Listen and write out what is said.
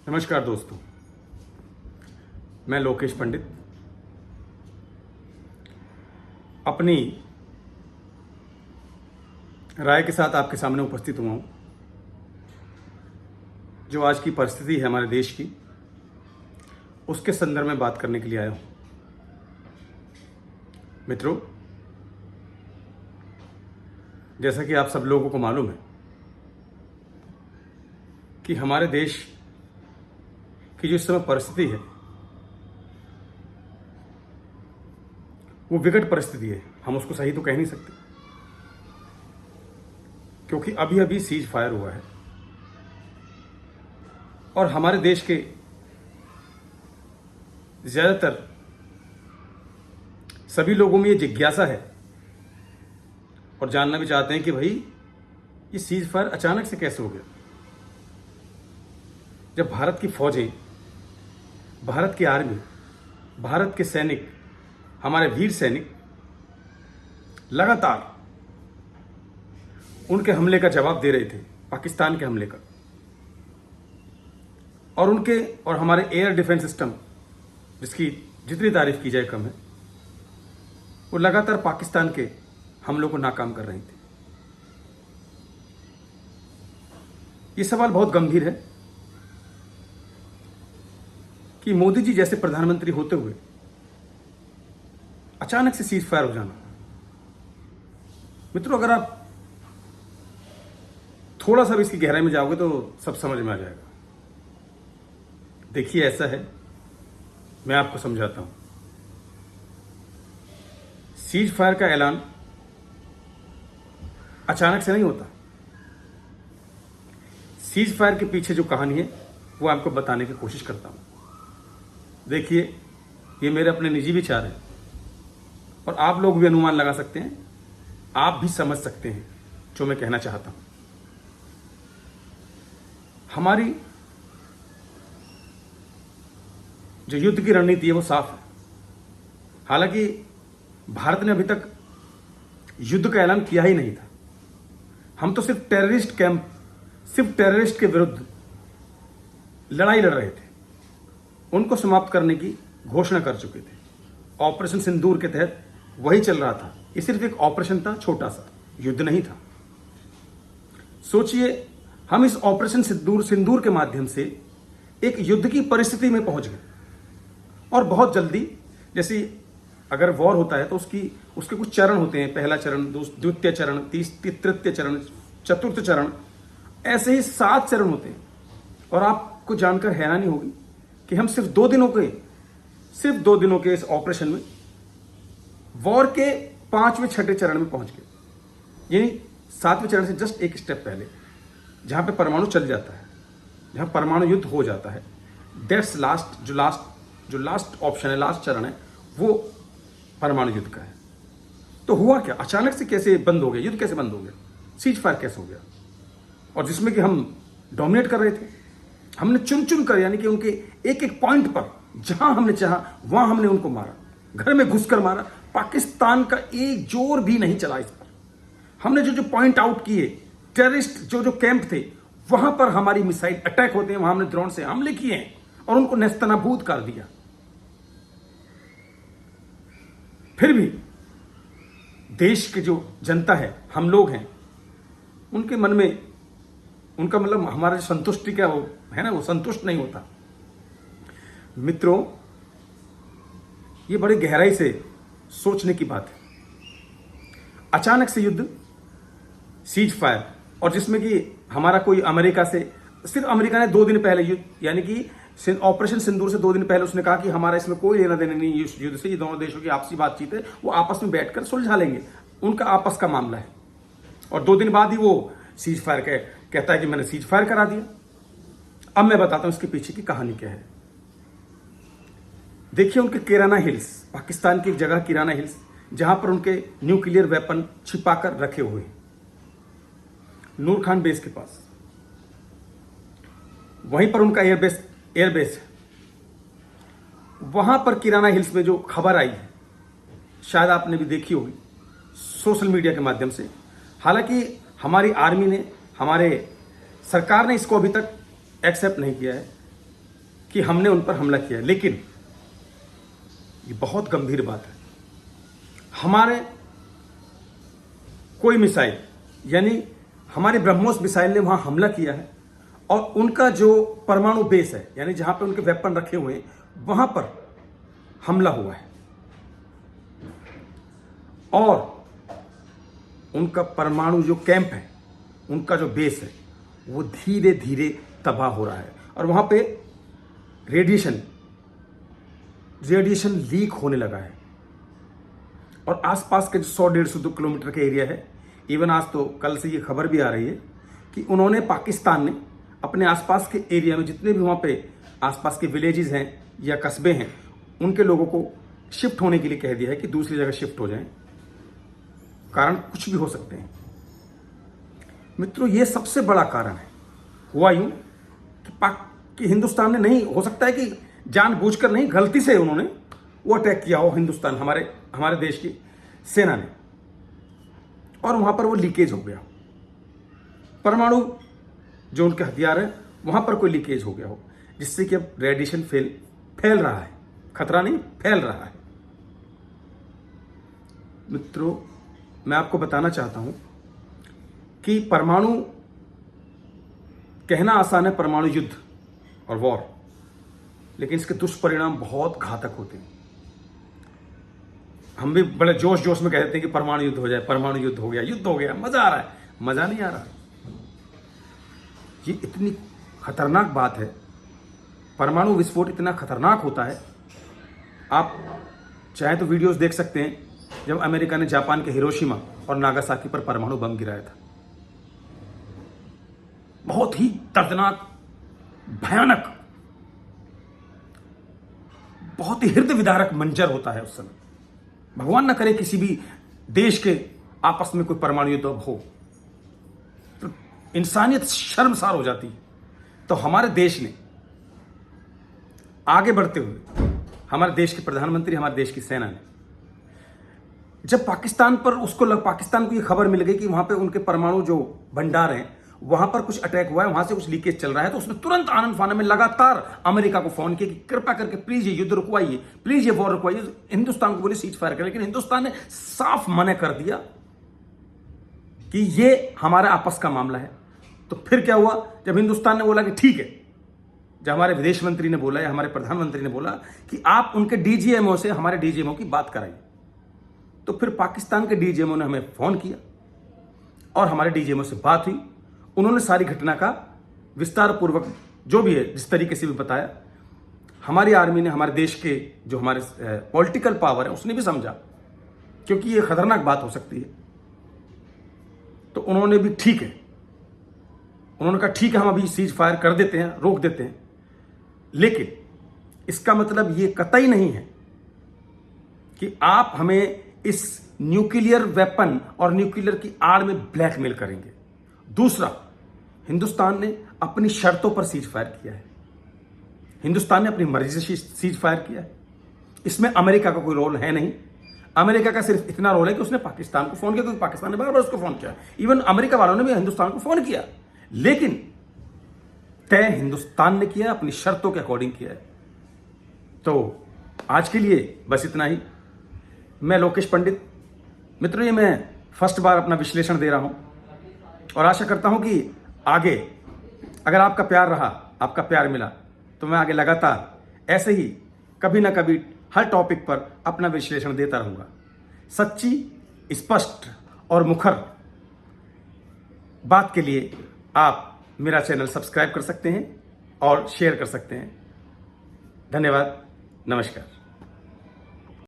नमस्कार दोस्तों, मैं लोकेश पंडित अपनी राय के साथ आपके सामने उपस्थित हुआ हूं। जो आज की परिस्थिति है हमारे देश की, उसके संदर्भ में बात करने के लिए आया हूं। मित्रों, जैसा कि आप सब लोगों को मालूम है कि हमारे देश की जो इस समय परिस्थिति है वो विकट परिस्थिति है। हम उसको सही तो कह नहीं सकते, क्योंकि अभी अभी सीज फायर हुआ है और हमारे देश के ज्यादातर सभी लोगों में ये जिज्ञासा है और जानना भी चाहते हैं कि भाई ये सीज फायर अचानक से कैसे हो गया, जब भारत की फौजें, भारत की आर्मी, भारत के सैनिक, हमारे वीर सैनिक लगातार उनके हमले का जवाब दे रहे थे, पाकिस्तान के हमले का, और उनके और हमारे एयर डिफेंस सिस्टम, जिसकी जितनी तारीफ की जाए कम है, वो लगातार पाकिस्तान के हमलों को नाकाम कर रही थी। ये सवाल बहुत गंभीर है कि मोदी जी जैसे प्रधानमंत्री होते हुए अचानक से सीज फायर हो जाना। मित्रों, अगर आप थोड़ा सा भी इसकी गहराई में जाओगे तो सब समझ में आ जाएगा। देखिए, ऐसा है, मैं आपको समझाता हूं। सीज फायर का ऐलान अचानक से नहीं होता। सीज फायर के पीछे जो कहानी है वो आपको बताने की कोशिश करता हूं। देखिए, ये मेरे अपने निजी विचार हैं और आप लोग भी अनुमान लगा सकते हैं, आप भी समझ सकते हैं जो मैं कहना चाहता हूं। हमारी जो युद्ध की रणनीति है वो साफ है। हालांकि भारत ने अभी तक युद्ध का ऐलान किया ही नहीं था। हम तो सिर्फ टेररिस्ट के विरुद्ध लड़ाई लड़ रहे थे, उनको समाप्त करने की घोषणा कर चुके थे। ऑपरेशन सिंदूर के तहत वही चल रहा था। ये सिर्फ एक ऑपरेशन था, छोटा सा, युद्ध नहीं था। सोचिए, हम इस ऑपरेशन सिंदूर के माध्यम से एक युद्ध की परिस्थिति में पहुंच गए और बहुत जल्दी, जैसे अगर वॉर होता है तो उसके कुछ चरण होते हैं, पहला चरण, द्वितीय चरण, तृतीय चरण, चतुर्थ चरण, ऐसे ही 7 चरण होते हैं। और आपको जानकर हैरानी होगी कि हम सिर्फ 2 दिनों के इस ऑपरेशन में वॉर के 5वें 6ठे चरण में पहुंच गए। यानी 7वें चरण से जस्ट एक स्टेप पहले, जहां पे परमाणु चल जाता है, जहां परमाणु युद्ध हो जाता है। दैट्स जो लास्ट ऑप्शन है, लास्ट चरण है, वो परमाणु युद्ध का है। तो हुआ क्या, अचानक से कैसे बंद हो गया युद्ध, कैसे बंद हो गया, सीज फायर कैसे हो गया? और जिसमें कि हम डोमिनेट कर रहे थे, हमने चुन कर, यानी कि उनके एक एक पॉइंट पर जहां हमने चाहा वहां हमने उनको मारा, घर में घुसकर मारा। पाकिस्तान का एक जोर भी नहीं चला इस पर। हमने जो पॉइंट आउट किए, टेररिस्ट जो कैंप थे, वहां पर हमारी मिसाइल अटैक होते हैं, वहां हमने ड्रोन से हमले किए हैं और उनको नेस्तनाबूद कर दिया। फिर भी देश के जो जनता है, हम लोग हैं, उनके मन में उनका मतलब हमारा जो संतुष्टि क्या वो है ना, वो संतुष्ट नहीं होता। मित्रों, ये बड़े गहराई से सोचने की बात है। अचानक से युद्ध, सीज फायर, और जिसमें कि हमारा कोई अमेरिका से, सिर्फ अमेरिका ने 2 दिन पहले युद्ध, यानी कि ऑपरेशन सिंदूर से 2 दिन पहले उसने कहा कि हमारा इसमें कोई लेना देना नहीं इस युद्ध से, ये दोनों देशों की आपसी बातचीत है, वो आपस में बैठकर सुलझा लेंगे, उनका आपस का मामला है। और 2 दिन बाद ही वो सीज फायर कहता है कि मैंने सीज फायर करा दिया। अब मैं बताता हूं इसके पीछे की कहानी क्या है। देखिए, उनके किराना हिल्स, पाकिस्तान की एक जगह किराना हिल्स, जहां पर उनके न्यूक्लियर वेपन छिपाकर रखे हुए हैं, नूर खान बेस के पास, वहीं पर उनका एयरबेस है। वहां पर किराना हिल्स में जो खबर आई है, शायद आपने भी देखी होगी सोशल मीडिया के माध्यम से। हालांकि हमारी आर्मी ने, हमारे सरकार ने इसको अभी तक एक्सेप्ट नहीं किया है, कि हमने उन पर हमला किया, लेकिन ये बहुत गंभीर बात है। हमारे कोई मिसाइल, यानी हमारी ब्रह्मोस मिसाइल ने वहां हमला किया है और उनका जो परमाणु बेस है, यानी जहां पे उनके वेपन रखे हुए हैं, वहां पर हमला हुआ है और उनका परमाणु जो कैंप है, उनका जो बेस है, वो धीरे धीरे तबाह हो रहा है और वहां पे रेडिएशन लीक होने लगा है। और आसपास के जो 100-150 किलोमीटर के एरिया है, इवन आज तो कल से ये खबर भी आ रही है कि उन्होंने, पाकिस्तान ने अपने आसपास के एरिया में जितने भी वहाँ पे आसपास के विलेजेस हैं या कस्बे हैं, उनके लोगों को शिफ्ट होने के लिए कह दिया है कि दूसरी जगह शिफ्ट हो जाएं। कारण कुछ भी हो सकते हैं। मित्रों, ये सबसे बड़ा कारण है। हुआ यूं कि हिंदुस्तान ने, नहीं हो सकता है कि जानबूझकर नहीं, गलती से उन्होंने वो अटैक किया हो हिंदुस्तान, हमारे देश की सेना ने, और वहां पर वो लीकेज हो गया, परमाणु जो उनके हथियार है वहां पर कोई लीकेज हो गया हो, जिससे कि अब रेडिएशन फैल रहा है। खतरा नहीं, फैल रहा है। मित्रों, मैं आपको बताना चाहता हूं कि परमाणु, कहना आसान है परमाणु युद्ध और वॉर, लेकिन इसके दुष्परिणाम बहुत घातक होते हैं। हम भी बड़े जोश जोश में कह देते हैं कि परमाणु युद्ध हो जाए, परमाणु युद्ध हो गया, युद्ध हो गया, मजा आ रहा है। मजा नहीं आ रहा। ये इतनी खतरनाक बात है, परमाणु विस्फोट इतना खतरनाक होता है। आप चाहे तो वीडियोस देख सकते हैं जब अमेरिका ने जापान के हिरोशिमा और नागासाकी पर परमाणु बम गिराया था। बहुत ही दर्दनाक, भयानक, बहुत ही हृदय विदारक मंजर होता है उस समय। भगवान न करे किसी भी देश के आपस में कोई परमाणु युद्ध हो, तो इंसानियत शर्मसार हो जाती है। तो हमारे देश ने आगे बढ़ते हुए, हमारे देश के प्रधानमंत्री, हमारे देश की सेना ने, जब पाकिस्तान को ये खबर मिल गई कि वहां पे उनके परमाणु जो भंडार हैं, वहां पर कुछ अटैक हुआ है, वहां से कुछ लीकेज चल रहा है, तो उसने तुरंत आनंद फानन में लगातार अमेरिका को फोन किया कि कृपा करके प्लीज ये युद्ध रुकवाइए, प्लीज ये वॉर रुकवाइए। हिंदुस्तान को बोले सीज फायर करें, लेकिन हिंदुस्तान ने साफ मना कर दिया कि ये हमारा आपस का मामला है। तो फिर क्या हुआ, जब हिंदुस्तान ने बोला कि ठीक है, जब हमारे विदेश मंत्री ने बोला या हमारे प्रधानमंत्री ने बोला कि आप उनके डीजीएमओ से हमारे डीजीएमओ की बात कराइए, तो फिर पाकिस्तान के डीजीएमओ ने हमें फोन किया और हमारे डीजीएमओ से बात हुई। उन्होंने सारी घटना का विस्तार पूर्वक, जो भी है, जिस तरीके से भी बताया। हमारी आर्मी ने, हमारे देश के जो हमारे पॉलिटिकल पावर है, उसने भी समझा, क्योंकि ये खतरनाक बात हो सकती है। तो उन्होंने भी ठीक है, उन्होंने कहा ठीक है, हम अभी सीज फायर कर देते हैं, रोक देते हैं। लेकिन इसका मतलब ये कतई नहीं है कि आप हमें इस न्यूक्लियर वेपन और न्यूक्लियर की आड़ में ब्लैकमेल करेंगे। दूसरा, हिंदुस्तान ने अपनी शर्तों पर सीज फायर किया है, हिंदुस्तान ने अपनी मर्जी से सीज फायर किया है। इसमें अमेरिका का कोई रोल है नहीं। अमेरिका का सिर्फ इतना रोल है कि उसने पाकिस्तान को फोन किया, क्योंकि पाकिस्तान ने बार बार उसको फोन किया। इवन अमेरिका वालों ने भी हिंदुस्तान को फोन किया, लेकिन तय हिंदुस्तान ने किया, अपनी शर्तों के अकॉर्डिंग किया है। तो आज के लिए बस इतना ही। मैं लोकेश पंडित। मित्रों, ये मैं फर्स्ट बार अपना विश्लेषण दे रहा हूं और आशा करता हूं कि आगे अगर आपका प्यार रहा, आपका प्यार मिला, तो मैं आगे लगातार ऐसे ही कभी ना कभी हर टॉपिक पर अपना विश्लेषण देता रहूंगा। सच्ची, स्पष्ट और मुखर बात के लिए आप मेरा चैनल सब्सक्राइब कर सकते हैं और शेयर कर सकते हैं। धन्यवाद। नमस्कार।